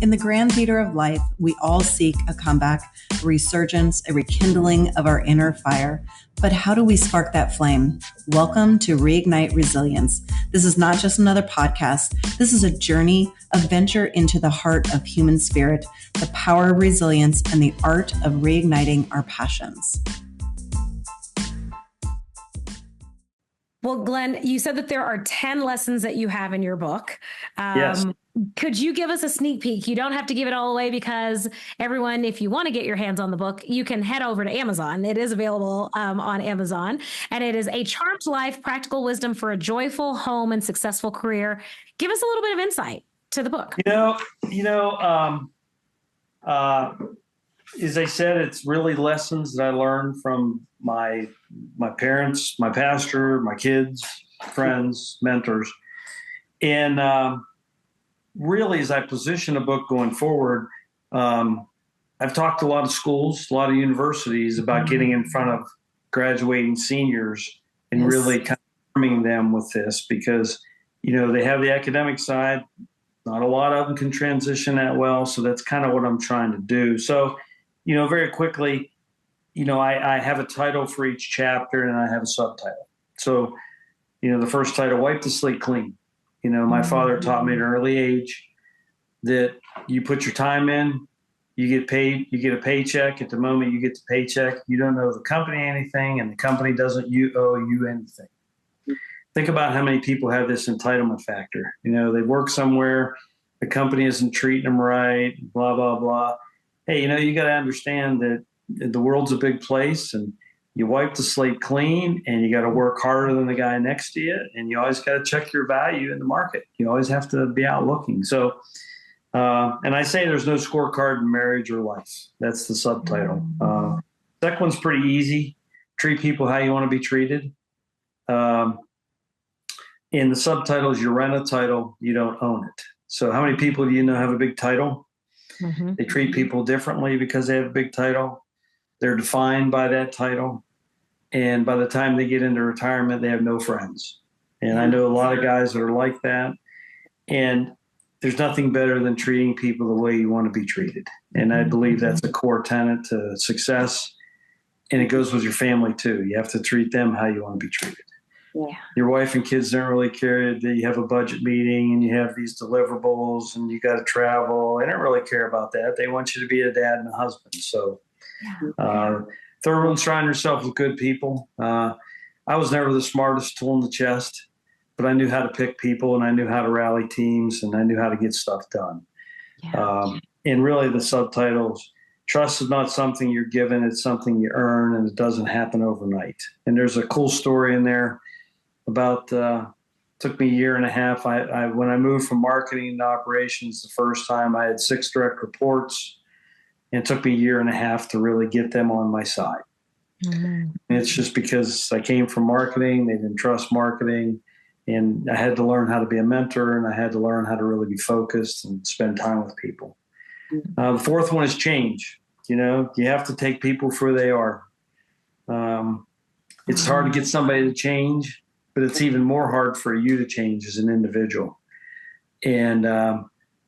In the grand theater of life, we all seek a comeback, a resurgence, a rekindling of our inner fire. But how do we spark that flame? Welcome to Reignite Resilience. This is not just another podcast. This is a journey, a venture into the heart of human spirit, the power of resilience, and the art of reigniting our passions. Well, Glenn, you said that there are 10 lessons that you have in your book. Yes. Could you give us a sneak peek? You don't have to give it all away because everyone, if you want to get your hands on the book, you can head over to Amazon. It is available on Amazon, and it is A Charmed Life, Practical Wisdom for a Joyful Home and Successful Career. Give us a little bit of insight to the book. As I said, it's really lessons that I learned from my parents, my pastor, my kids, friends, mentors. And really, as I position a book going forward, I've talked to a lot of schools, a lot of universities about getting in front of graduating seniors and really kind of arming them with this because, they have the academic side. Not a lot of them can transition that well. So that's kind of what I'm trying to do. So, very quickly, I have a title for each chapter and I have a subtitle. So, the first title, Wipe the Slate Clean. My father taught me at an early age that you put your time in, you get paid, you get a paycheck. At the moment you get the paycheck, you don't owe the company anything and the company doesn't owe you anything. Think about how many people have this entitlement factor. They work somewhere, the company isn't treating them right, blah, blah, blah. Hey, you got to understand that the world's a big place and you wipe the slate clean and you got to work harder than the guy next to you. And you always got to check your value in the market. You always have to be out looking. So, and I say there's no scorecard in marriage or life. That's the subtitle. Second one's pretty easy. Treat people how you want to be treated. And the subtitle is you rent a title, you don't own it. So how many people do you know have a big title? Mm-hmm. They treat people differently because they have a big title. They're defined by that title. And by the time they get into retirement, they have no friends. And I know a lot of guys that are like that. And there's nothing better than treating people the way you want to be treated. And I believe that's a core tenet to success. And it goes with your family too. You have to treat them how you want to be treated. Yeah. Your wife and kids don't really care that you have a budget meeting and you have these deliverables and you got to travel. They don't really care about that. They want you to be a dad and a husband. So third one, surround yourself with good people. I was never the smartest tool in the chest, but I knew how to pick people and I knew how to rally teams and I knew how to get stuff done. Yeah. And really the subtitles, trust is not something you're given. It's something you earn and it doesn't happen overnight. And there's a cool story in there about, took me a year and a half. When I moved from marketing to operations the first time, I had 6 direct reports. And it took me a year and a half to really get them on my side. Mm-hmm. And it's just because I came from marketing, they didn't trust marketing, and I had to learn how to be a mentor, and I had to learn how to really be focused and spend time with people. Mm-hmm. The fourth one is change. You have to take people for who they are. It's hard to get somebody to change, but it's even more hard for you to change as an individual. And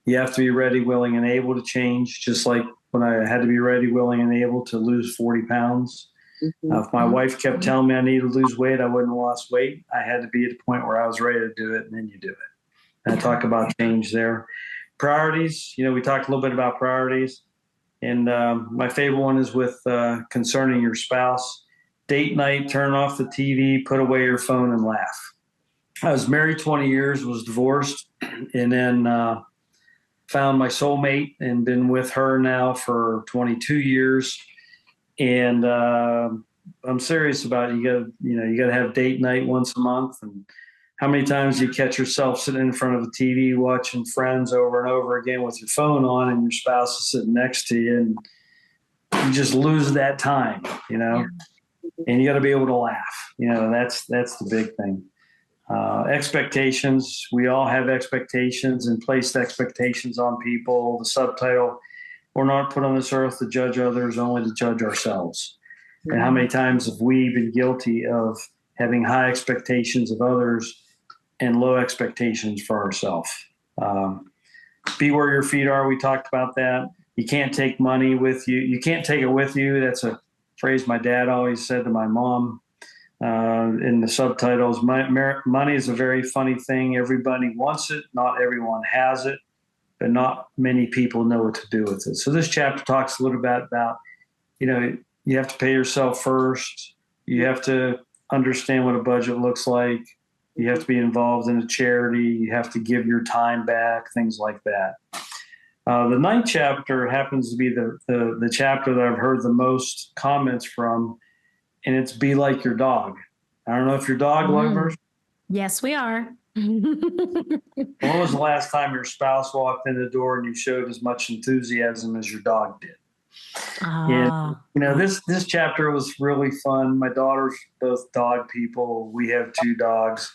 you have to be ready, willing, and able to change, just like when I had to be ready, willing, and able to lose 40 pounds. Mm-hmm. If my wife kept telling me I needed to lose weight, I wouldn't have lost weight. I had to be at a point where I was ready to do it, and then you do it. And I talk about change there. Priorities, we talked a little bit about priorities. And my favorite one is with concerning your spouse. Date night, turn off the TV, put away your phone, and laugh. I was married 20 years, was divorced, and then found my soulmate and been with her now for 22 years. And I'm serious about it. You got to have date night once a month. And how many times do you catch yourself sitting in front of a TV watching Friends over and over again with your phone on and your spouse is sitting next to you and you just lose that time, and you got to be able to laugh. That's the big thing. Expectations. We all have expectations and placed expectations on people. The subtitle, we're not put on this earth to judge others, only to judge ourselves. Mm-hmm. And how many times have we been guilty of having high expectations of others and low expectations for ourselves? be where your feet are. We talked about that. You can't take money with you. You can't take it with you. That's a phrase my dad always said to my mom. In the subtitles, money is a very funny thing. Everybody wants it. Not everyone has it, but not many people know what to do with it. So this chapter talks a little bit about, you have to pay yourself first. You have to understand what a budget looks like. You have to be involved in a charity. You have to give your time back, things like that. The ninth chapter happens to be the chapter that I've heard the most comments from, and it's Be Like Your Dog. I don't know if you're dog lovers. Yes, we are. When was the last time your spouse walked in the door and you showed as much enthusiasm as your dog did? And this chapter was really fun. My daughters both dog people. We have 2 dogs.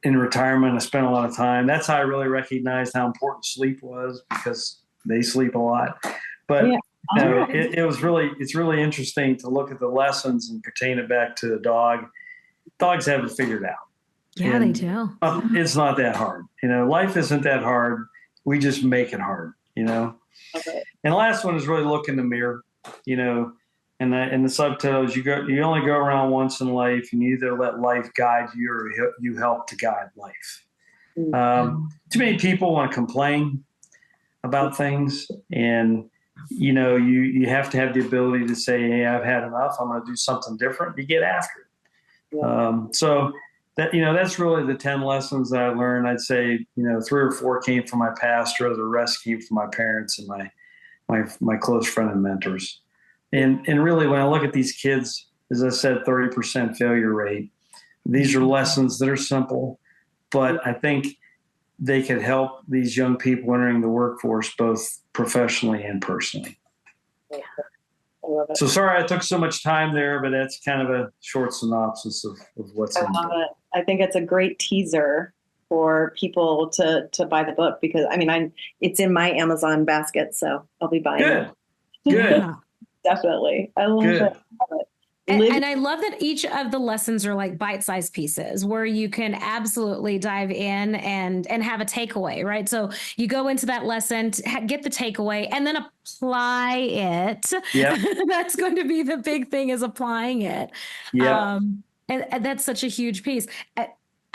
In retirement, I spent a lot of time. That's how I really recognized how important sleep was, because they sleep a lot. But it's really interesting to look at the lessons and pertain it back to the dog. Dogs have it figured out. Yeah, they do. It's not that hard. Life isn't that hard. We just make it hard, Okay. And the last one is really look in the mirror, and the subtitles, you only go around once in life, and you either let life guide you or you help to guide life. Too many people want to complain about things, and you have to have the ability to say, hey, I've had enough. I'm going to do something different. You get after it. Yeah. So that, that's really the 10 lessons that I learned. I'd say, 3 or 4 came from my pastor. The rest came from my parents and my close friend and mentors. And really, when I look at these kids, as I said, 30% failure rate, these are lessons that are simple, but I think they could help these young people entering the workforce, both professionally and personally. Yeah. I love it. So sorry I took so much time there, but that's kind of a short synopsis of what's in it. I think it's a great teaser for people to buy the book, because it's in my Amazon basket, so I'll be buying it. Good. Definitely. I love it. And I love that each of the lessons are like bite-sized pieces where you can absolutely dive in and have a takeaway, right? So you go into that lesson, get the takeaway, and then apply it. Yeah. That's going to be the big thing, is applying it. Yeah. And that's such a huge piece.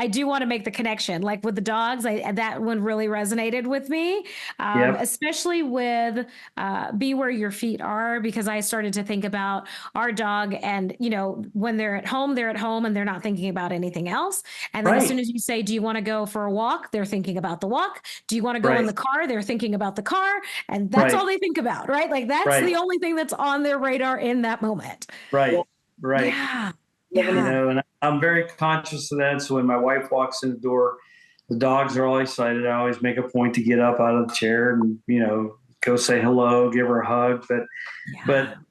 I do want to make the connection, like with the dogs. That one really resonated with me, especially with Be Where Your Feet Are, because I started to think about our dog, and when they're at home and they're not thinking about anything else. And then as soon as you say, do you want to go for a walk? They're thinking about the walk. Do you want to go in the car? They're thinking about the car. And that's all they think about, right? Like that's the only thing that's on their radar in that moment. Right. Yeah. And I'm very conscious of that. So when my wife walks in the door, the dogs are all excited. I always make a point to get up out of the chair and, go say hello, give her a hug. But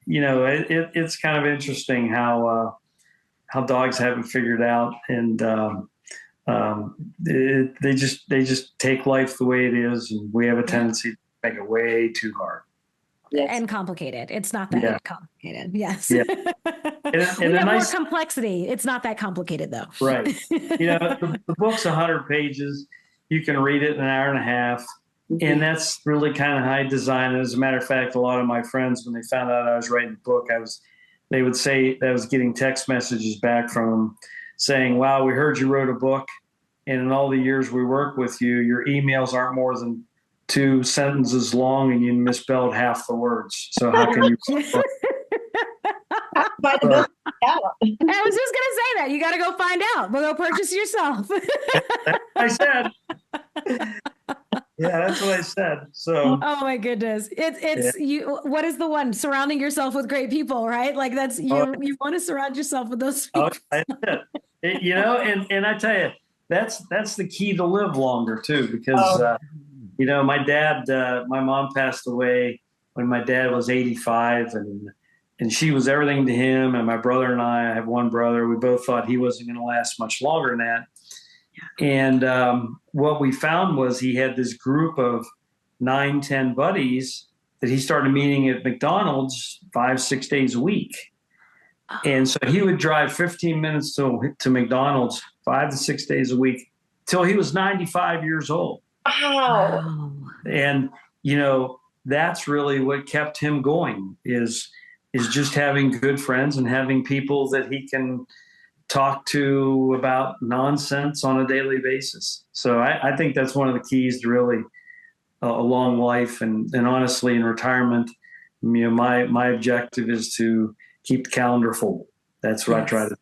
it's kind of interesting how dogs have it figured out, and they just take life the way it is, and we have a tendency to make it way too hard. Yes. And complicated. It's not that complicated. Yes. Yeah. And we have more complexity. It's not that complicated, though. Right. The book's 100 pages. You can read it in an hour and a half. Mm-hmm. And that's really kind of how I designed it. As a matter of fact, a lot of my friends, when they found out I was writing a book, they would say that I was getting text messages back from them saying, wow, we heard you wrote a book. And in all the years we work with you, your emails aren't more than 2 sentences long, and you misspelled half the words. So how can you? Buy the book. Yeah. I was just gonna say that you got to go find out, but go purchase yourself. I said. Yeah, that's what I said. So. Oh my goodness, it's you. What is the one? Surrounding yourself with great people, right? Like that's you. You want to surround yourself with those people. And I tell you, that's the key to live longer too, because. My dad, my mom passed away when my dad was 85, and she was everything to him. And my brother and I have one brother. We both thought he wasn't going to last much longer than that. And what we found was he had this group of 9, 10 buddies that he started meeting at McDonald's 5-6 days a week. And so he would drive 15 minutes to McDonald's 5 to 6 days a week till he was 95 years old. Wow. Wow. And, that's really what kept him going is just having good friends and having people that he can talk to about nonsense on a daily basis. So I think that's one of the keys to really a long life. And honestly, in retirement, my objective is to keep the calendar full. That's what I try to do.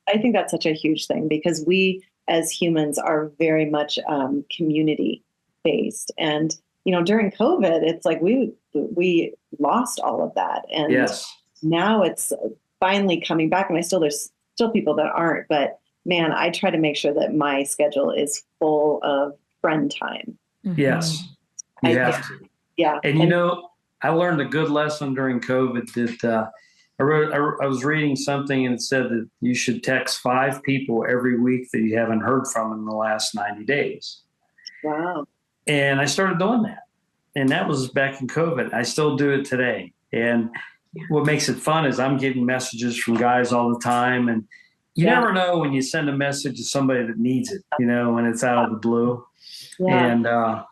I think that's such a huge thing because we as humans are very much community based. And, during COVID, it's like we lost all of that. And Yes. now it's finally coming back. And there's still people that aren't. But man, I try to make sure that my schedule is full of friend time. Yes. You have to. Yeah. And, I learned a good lesson during COVID that I was reading something and it said that you should text 5 people every week that you haven't heard from in the last 90 days. Wow. And I started doing that. And that was back in COVID. I still do it today. And what makes it fun is I'm getting messages from guys all the time. And you never know when you send a message to somebody that needs it, when it's out of the blue. Yeah. And I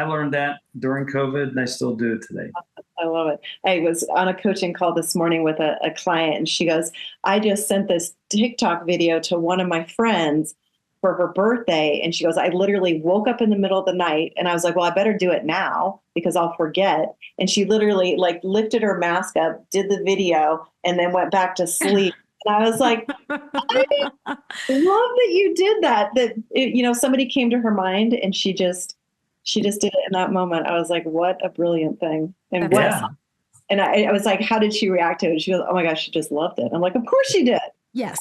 learned that during COVID and I still do it today. I love it. I was on a coaching call this morning with a client and she goes, I just sent this TikTok video to one of my friends for her birthday. And she goes, I literally woke up in the middle of the night and I was like, well, I better do it now because I'll forget. And she literally lifted her mask up, did the video, and then went back to sleep. And I was like, I love that you did that, somebody came to her mind and she just did it in that moment. I was like, what a brilliant thing. And and I was like, how did she react to it? She goes, oh my gosh, she just loved it. I'm like, of course she did. Yes.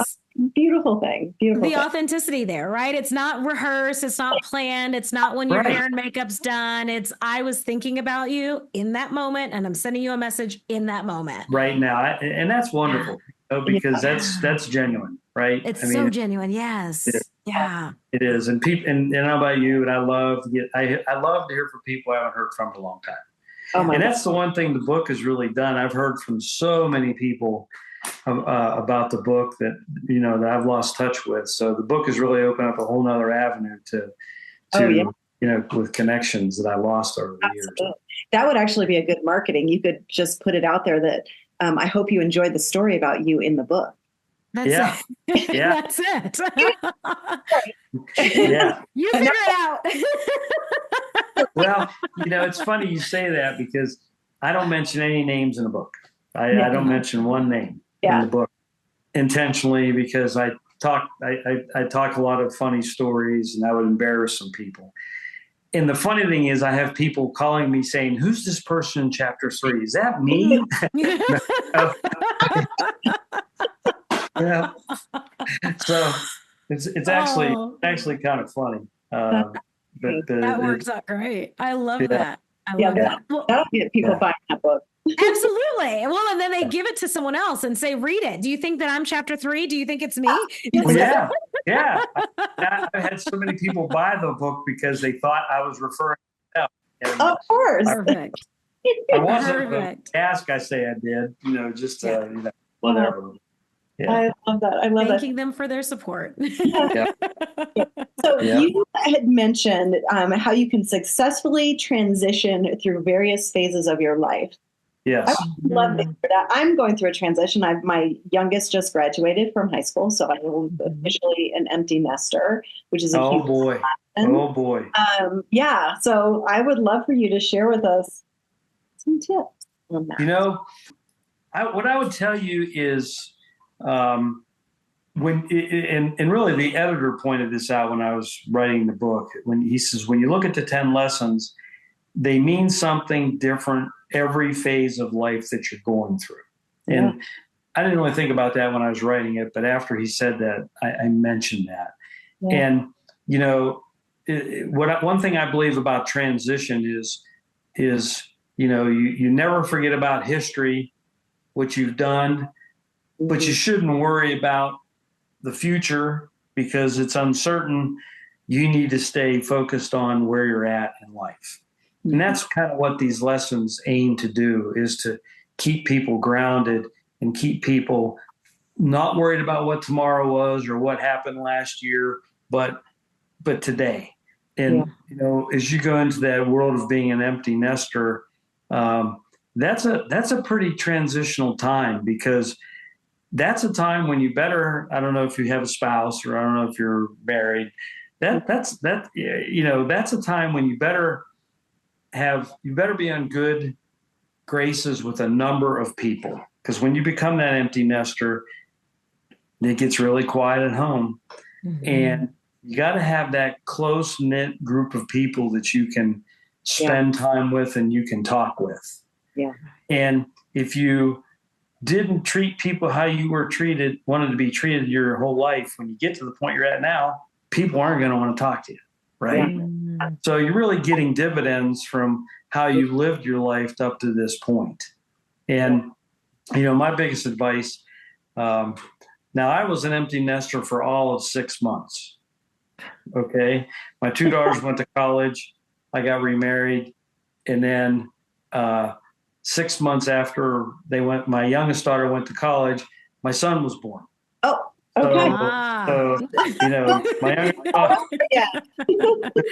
Beautiful thing. Beautiful. The authenticity there, right? It's not rehearsed. It's not planned. It's not when your hair and makeup's done. It's, I was thinking about you in that moment and I'm sending you a message in that moment. Right now. And that's wonderful because that's genuine, right? It's so genuine. Yes. Yeah. It is. And people, and I don't know about you, and I love to hear from people I haven't heard from in a long time. Oh and that's the one thing the book has really done. I've heard from so many people about the book that I've lost touch with. So the book has really opened up a whole nother avenue to with connections that I lost over the years. That would actually be a good marketing. You could just put it out there that I hope you enjoyed the story about you in the book. That's it. Yeah. That's it. Yeah. You figure it out. Well, it's funny you say that because I don't mention any names in the book. I don't mention one name in the book intentionally because I talk a lot of funny stories and I would embarrass some people. And the funny thing is I have people calling me saying, who's this person in chapter 3? Is that me? Yeah. So it's actually kind of funny. But that works out great. I love that. I love that. Well, that'll get people buying that book. Absolutely. Well, and then they give it to someone else and say, read it. Do you think that I'm chapter 3? Do you think it's me? Yeah. Yeah. I've had so many people buy the book because they thought I was referring to them. Of course. Perfect. I wasn't. But ask, I say I did, whatever. Yeah. I love that. I love Thanking them for their support. So you had mentioned how you can successfully transition through various phases of your life. Yes. I would love to hear that. I'm going through a transition. My youngest just graduated from high school, so I'm officially an empty nester, which is a huge boy. lesson. Oh boy. So I would love for you to share with us some tips on that. What I would tell you is when really the editor pointed this out when I was writing the book, when he says, when you look at the 10 lessons, they mean something different every phase of life that you're going through. And I didn't really think about that when I was writing it, but after he said that, I mentioned that. Yeah. And, one thing I believe about transition is, you never forget about history, what you've done, but you shouldn't worry about the future because it's uncertain. You need to stay focused on where you're at in life. And that's kind of what these lessons aim to do, is to keep people grounded and keep people not worried about what tomorrow was or what happened last year, but today. And, as you go into that world of being an empty nester, that's a pretty transitional time, because that's a time when you better, I don't know if you have a spouse, or I don't know if you're married, that's a time when you better be on good graces with a number of people. Because when you become that empty nester, it gets really quiet at home. Mm-hmm. And you got to have that close knit group of people that you can spend time with and you can talk with. Yeah. And if you didn't treat people how you wanted to be treated your whole life, when you get to the point you're at now, people aren't going to want to talk to you. Right. Yeah. So you're really getting dividends from how you lived your life up to this point. And, my biggest advice, now I was an empty nester for all of 6 months. Okay. My 2 daughters went to college. I got remarried. And then 6 months after my youngest daughter went to college, my son was born. Oh, okay. So my youngest daughter,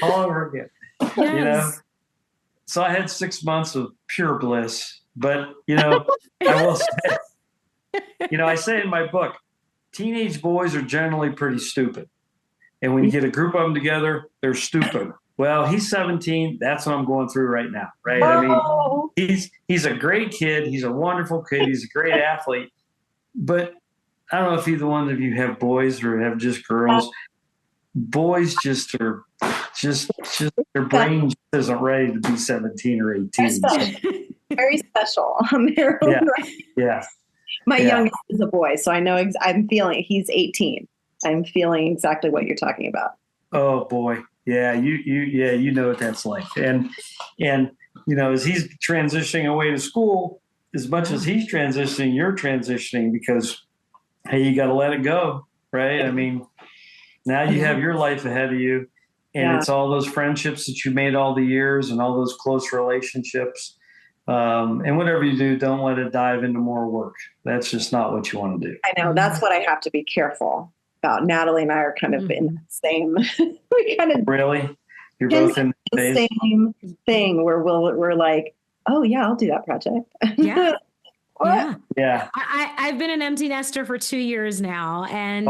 all over again. Yes. So I had 6 months of pure bliss. But, I will say, I say in my book, teenage boys are generally pretty stupid. And when you get a group of them together, they're stupid. Well, he's 17. That's what I'm going through right now, right? Oh. I mean, he's a great kid. He's a wonderful kid. He's a great athlete. But I don't know if either one of you have boys or have just girls. Boys just are their brain just isn't ready to be 17 or 18. Very special. Yeah. My youngest is a boy, so I know I'm feeling, he's 18. I'm feeling exactly what you're talking about. Oh boy. Yeah. You know what that's like. And as he's transitioning away to school, as much as he's transitioning, you're transitioning, because, hey, you got to let it go. Right. I mean, now you have your life ahead of you, and it's all those friendships that you made all the years and all those close relationships. And whatever you do, don't let it dive into more work. That's just not what you want to do. I know. That's what I have to be careful about. Natalie and I are kind of in the same, Really? You're both in the same thing where we're like, oh yeah, I'll do that project. Yeah. Yeah. I've been an empty nester for 2 years now, and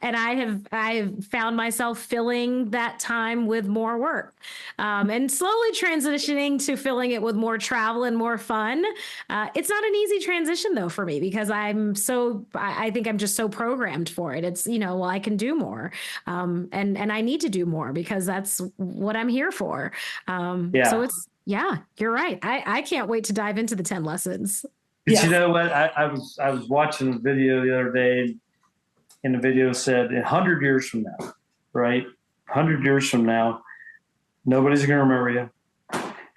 I've found myself filling that time with more work, and slowly transitioning to filling it with more travel and more fun. It's not an easy transition though for me, because I think I'm just so programmed for it. It's, I can do more, and I need to do more because that's what I'm here for. So it's, you're right. I can't wait to dive into the 10 lessons. But you know what? I was watching a video the other day, and the video said 100 years from now, right? 100 years from now, nobody's going to remember you.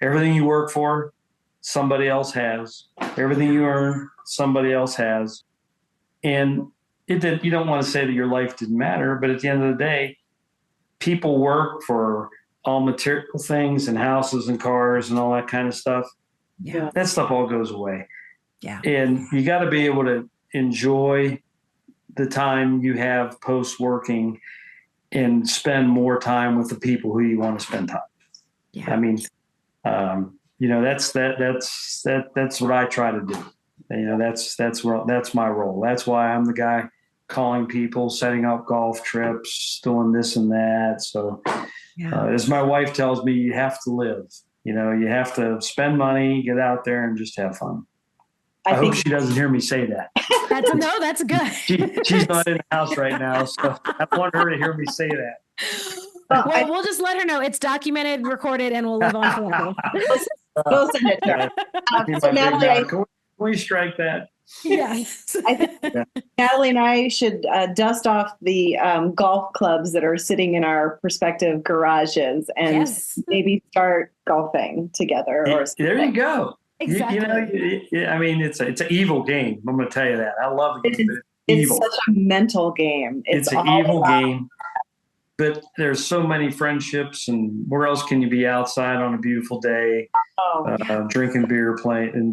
Everything you work for, somebody else has. Everything you earn, somebody else has. And you don't want to say that your life didn't matter, but at the end of the day, people work for all material things and houses and cars and all that kind of stuff. Yeah. That stuff all goes away. Yeah. And you got to be able to enjoy the time you have post working and spend more time with the people who you want to spend time with. Yeah. I mean, that's what I try to do. That's my role. That's why I'm the guy calling people, setting up golf trips, doing this and that. So as my wife tells me, you have to live, you have to spend money, get out there and just have fun. I hope she doesn't hear me say that. That's good. She's not in the house right now, so I don't want her to hear me say that. Well, we'll just let her know it's documented, recorded, and we'll live on forever. We'll send it to her. So Natalie, can we strike that? Yes. I think Natalie and I should dust off the golf clubs that are sitting in our respective garages and maybe start golfing together. There you go. Exactly. I mean, it's an evil game. I'm going to tell you that. I love the game, but it's evil. Such a mental game. It's an evil game. But there's so many friendships, and where else can you be outside on a beautiful day, drinking beer, playing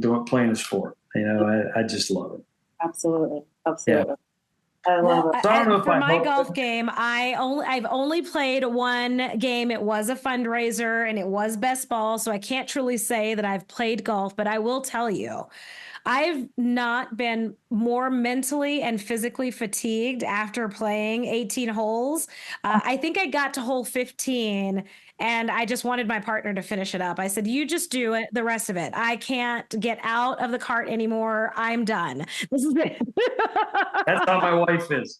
a sport? I just love it. Absolutely. Yeah. I love Well, it. So I don't know if for I my hope golf game, I've only played one game. It was a fundraiser and it was best ball, so I can't truly say that I've played golf, but I will tell you, I've not been more mentally and physically fatigued after playing 18 holes. I think I got to hole 15 and I just wanted my partner to finish it up. I said, "You just do it, the rest of it. I can't get out of the cart anymore. I'm done. This is it." that's how my wife is.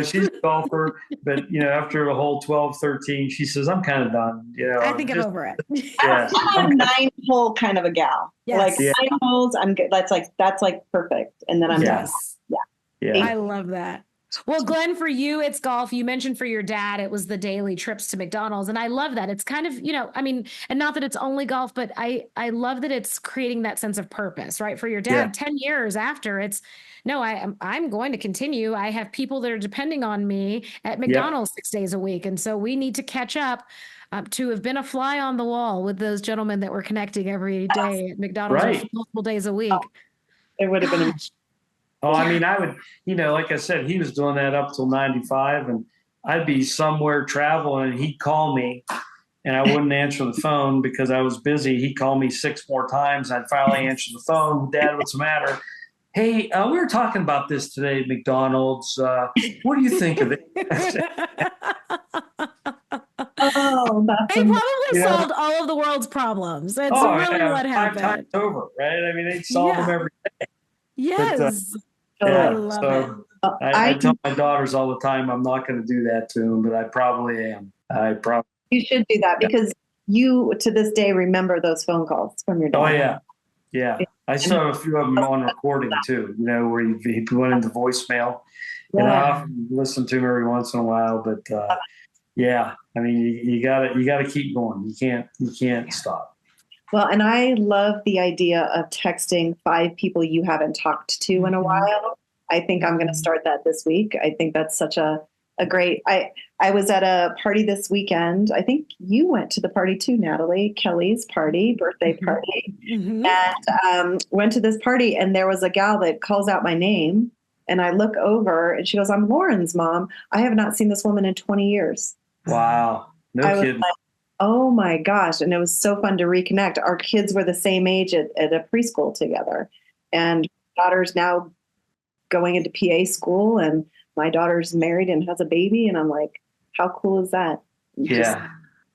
She's a golfer, but after a hole 12, 13, she says, I'm kind of done. I think I'm Just over it. yeah. I'm a 9 hole kind of a gal. Like Yes. 9 holes, I'm good. That's like perfect. And then I'm done. Yes. Yeah. I love that. Well, Glenn, for you, it's golf. You mentioned for your dad, it was the daily trips to McDonald's. And I love that. It's kind of, I mean, and not that it's only golf, but I love that it's creating that sense of purpose, right? For your dad, Yeah. 10 years after, it's no, I'm going to continue. I have people that are depending on me at McDonald's 6 days a week. And so we need to catch up. To have been a fly on the wall with those gentlemen that were connecting every day at McDonald's or Right. multiple days a week. It would have been. Gosh. Oh, I mean, I would, like I said, he was doing that up till 95, and I'd be somewhere traveling and he'd call me and I wouldn't answer the phone because I was busy. He'd call me 6 more times. I'd finally answer the phone. Dad, what's the matter? Hey, we were talking about this today at McDonald's. What do you think of it? Oh, that's They amazing. probably solved all of the world's problems. That's Oh, really yeah, what 5 happened. times over, right? I mean, they'd solve them every day. Yes. But, I yeah, love so it. I tell my daughters all the time I'm not going to do that to them, but I probably am. You should do that because you, to this day, remember those phone calls from your dad. Oh, yeah. Yeah. I still have a few of them on recording too, where he went into voicemail. And I often listen to him every once in a while, but yeah, I mean, you gotta keep going. You can't stop. Well, and I love the idea of texting 5 people you haven't talked to in a while. I think I'm going to start that this week. I think that's such a great. I was at a party this weekend. I think you went to the party too, Natalie. Kelly's birthday party, and went to this party. And there was a gal that calls out my name, and I look over, and she goes, "I'm Lauren's mom. I have not seen this woman in 20 years." Wow, no kidding. Like, oh my gosh. And it was so fun to reconnect. Our kids were the same age at a preschool together. And daughter's now going into PA school, and my daughter's married and has a baby. And I'm like, how cool is that? Just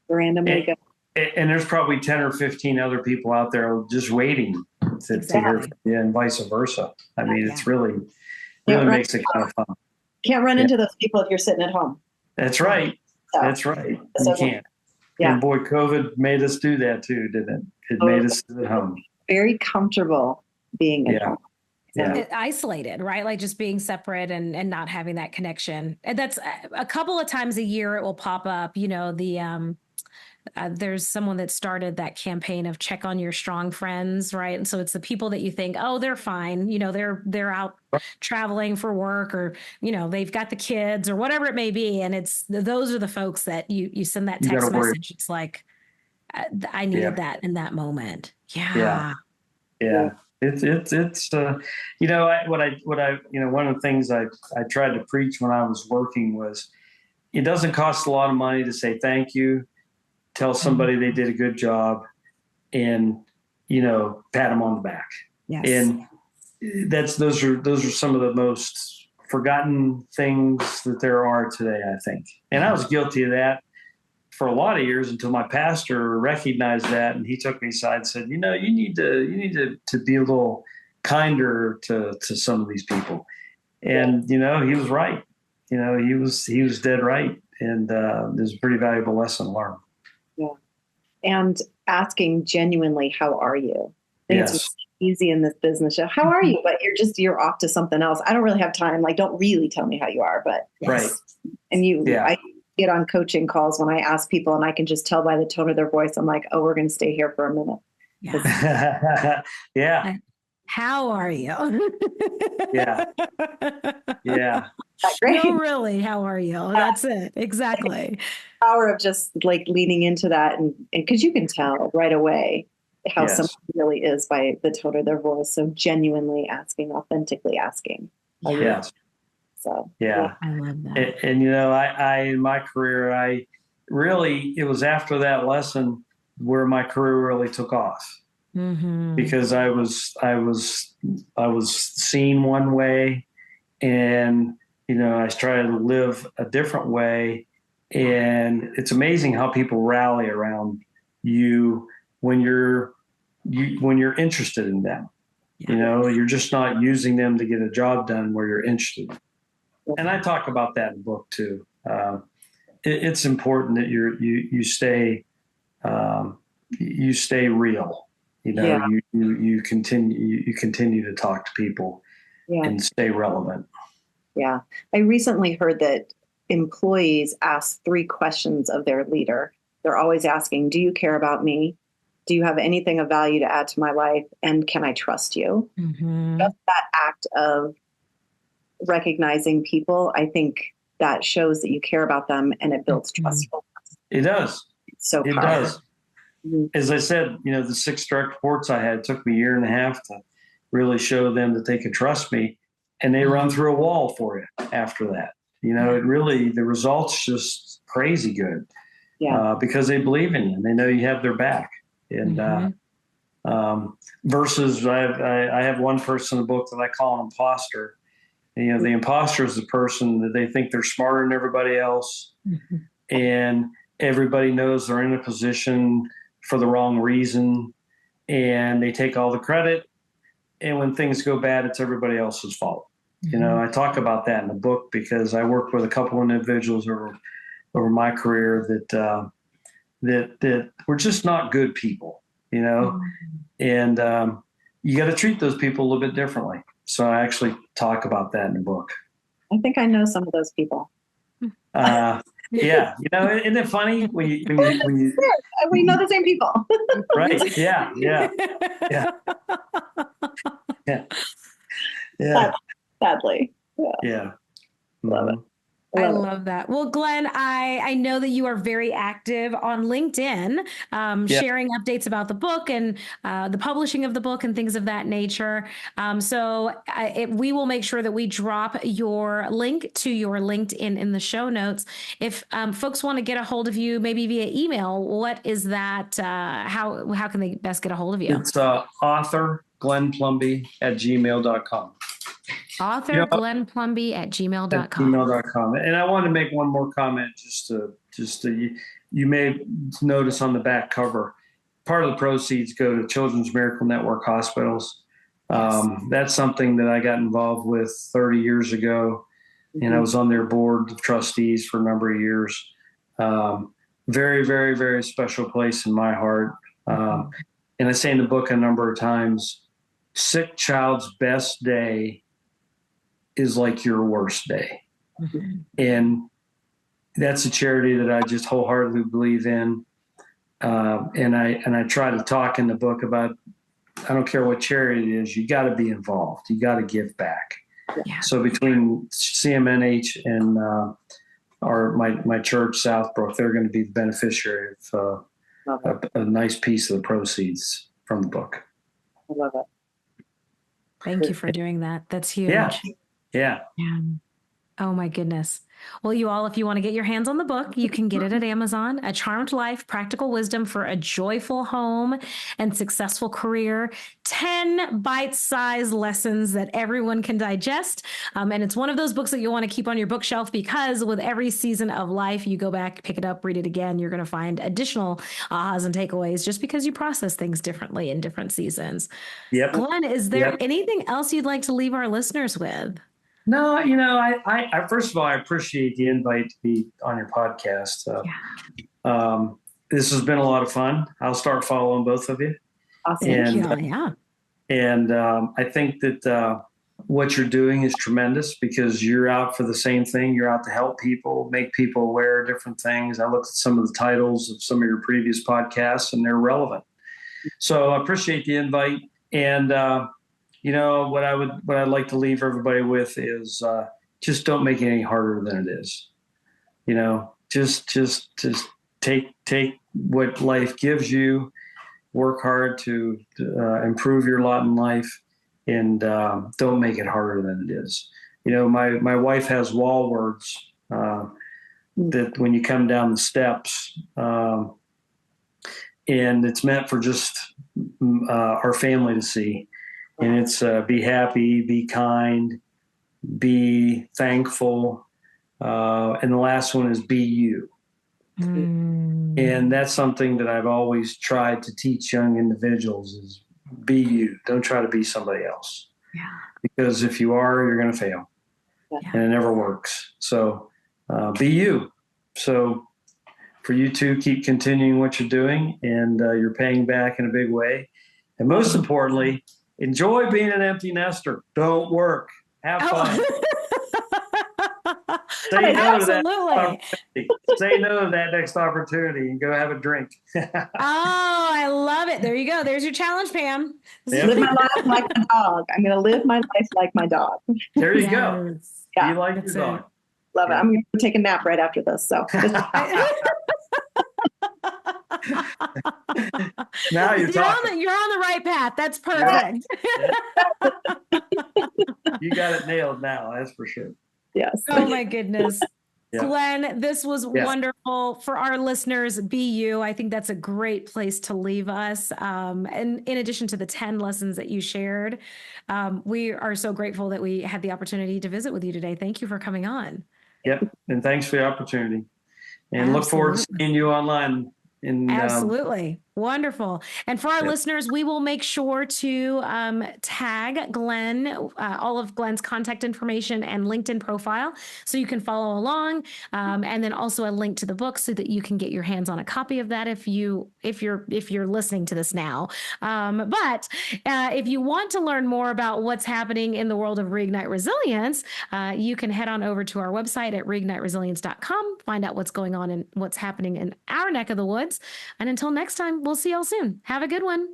randomly go. And there's probably 10 or 15 other people out there just waiting to hear from you, and vice versa. I mean, it's really makes it kind of fun. Can't run into those people if you're sitting at home. That's right. So, That's right. You can't. Yeah. And boy, COVID made us do that too, didn't it? It made us sit at home. Very comfortable being at home. Yeah. Isolated, right? Like just being separate and not having that connection. And that's a couple of times a year it will pop up, there's someone that started that campaign of check on your strong friends, right? And so it's the people that you think, oh, they're fine. They're out traveling for work, or, they've got the kids or whatever it may be. And those are the folks that you send that text message. It's like, I needed that in that moment. Yeah. It's one of the things I tried to preach when I was working was it doesn't cost a lot of money to say thank you, tell somebody they did a good job, and pat them on the back. Yes. And those are some of the most forgotten things that there are today, I think. And I was guilty of that for a lot of years until my pastor recognized that, and he took me aside and said, you need to be a little kinder to some of these people. And he was right. He was dead right. And there's a pretty valuable lesson learned. Yeah. And asking genuinely, how are you? I think it's easy in this business. How are you? But you're off to something else. I don't really have time. Like, don't really tell me how you are, but right. And I get on coaching calls when I ask people, and I can just tell by the tone of their voice, I'm like, oh, we're going to stay here for a minute. Yeah. Yeah. How are you? Yeah. Yeah. Great. No, really, how are you? That's it. Exactly. Power of just like leaning into that, and because you can tell right away how someone really is by the tone of their voice. So genuinely asking, authentically asking. Yes. So Yeah. I love that. And I in my career, it was after that lesson where my career really took off, because I was seen one way, and I tried to live a different way. And it's amazing how people rally around you when you're interested in them. You're just not using them to get a job done where you're interested. And I talk about that in the book too. It's important that you stay real. You continue to talk to people and stay relevant. Yeah. I recently heard that employees ask 3 questions of their leader. They're always asking, do you care about me? Do you have anything of value to add to my life? And can I trust you? Just that act of recognizing people, I think that shows that you care about them, and it builds trust. It does. It's so powerful. It does. As I said, the 6 direct reports I had, it took me a year and a half to really show them that they could trust me, and they run through a wall for you after that. It really, the results just crazy good, because they believe in you and they know you have their back. And versus I have one person in the book that I call an imposter. And, the imposter is the person that they think they're smarter than everybody else, and everybody knows they're in a position for the wrong reason, and they take all the credit. And when things go bad, it's everybody else's fault. I talk about that in the book because I worked with a couple of individuals over my career that were just not good people, and you got to treat those people a little bit differently. So I actually talk about that in the book. I think I know some of those people. Yeah, isn't it funny when you we know the same people, right? Yeah. Sadly, yeah. Love it. I love that. Well, Glenn, I know that you are very active on LinkedIn, sharing updates about the book and the publishing of the book and things of that nature. So we will make sure that we drop your link to your LinkedIn in the show notes. If folks want to get a hold of you, maybe via email, what is that? How can they best get a hold of you? It's author Glenn Plumby at gmail.com. Author Glenn Plumby at gmail.com. gmail.com. And I wanted to make one more comment just to you may notice on the back cover, part of the proceeds go to Children's Miracle Network hospitals. That's something that I got involved with 30 years ago, and I was on their board of trustees for a number of years. Very, very, very special place in my heart. And I say in the book a number of times, sick child's best day is like your worst day. And that's a charity that I just wholeheartedly believe in. And I try to talk in the book about, I don't care what charity it is, you got to be involved. You got to give back. Yeah. So between CMNH and my church, Southbrook, they're going to be the beneficiary of a nice piece of the proceeds from the book. I love it. Thank you for doing that. That's huge. Yeah. Oh my goodness. Well, you all, if you want to get your hands on the book, you can get it at Amazon. A Charmed Life, Practical Wisdom for a Joyful Home and Successful Career. 10 bite-sized lessons that everyone can digest. And it's one of those books that you'll want to keep on your bookshelf, because with every season of life, you go back, pick it up, read it again, you're going to find additional ahas and takeaways just because you process things differently in different seasons. Yep. Glenn, is there anything else you'd like to leave our listeners with? No, I first of all, I appreciate the invite to be on your podcast. This has been a lot of fun. I'll start following both of you. Awesome. And I think that what you're doing is tremendous, because you're out for the same thing. You're out to help people, make people aware of different things. I looked at some of the titles of some of your previous podcasts, and they're relevant. So I appreciate the invite. And what I'd like to leave everybody with is just don't make it any harder than it is. Just take what life gives you, work hard to improve your lot in life, and don't make it harder than it is. My wife has wall words that when you come down the steps, and it's meant for just our family to see. And it's be happy, be kind, be thankful. And the last one is be you. And that's something that I've always tried to teach young individuals is be you. Don't try to be somebody else. Yeah. Because if you are, you're going to fail. Yeah. And it never works. So be you. So for you to keep continuing what you're doing, and you're paying back in a big way. And most importantly, enjoy being an empty nester. Don't work. Have fun. Say no to that. Say no to that next opportunity and go have a drink. I love it. There you go. There's your challenge, Pam. Live my life like a dog. I'm going to live my life like my dog. There you go. Yeah. Be like your dog. Love it. I'm going to take a nap right after this. So now you're talking. You're on the right path. That's perfect. You got it nailed now. That's for sure. Yes. Oh my goodness. Yeah. Glenn, this was wonderful. For our listeners, be you. I think that's a great place to leave us. And in addition to the 10 lessons that you shared, we are so grateful that we had the opportunity to visit with you today. Thank you for coming on. Yep. And thanks for the opportunity. And look forward to seeing you online. Absolutely. Wonderful. And for our listeners, we will make sure to tag Glenn, all of Glenn's contact information and LinkedIn profile, so you can follow along. And then also a link to the book so that you can get your hands on a copy of that if you're listening to this now. But if you want to learn more about what's happening in the world of Reignite Resilience, you can head on over to our website at reigniteresilience.com, find out what's going on and what's happening in our neck of the woods. And until next time, we'll see y'all soon. Have a good one.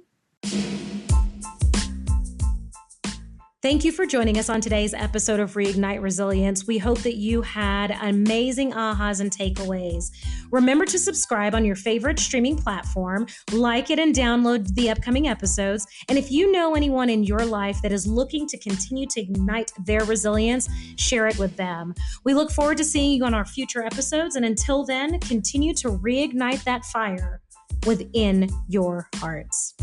Thank you for joining us on today's episode of Reignite Resilience. We hope that you had amazing ahas and takeaways. Remember to subscribe on your favorite streaming platform, like it, and download the upcoming episodes. And if you know anyone in your life that is looking to continue to ignite their resilience, share it with them. We look forward to seeing you on our future episodes. And until then, continue to reignite that fire within your hearts.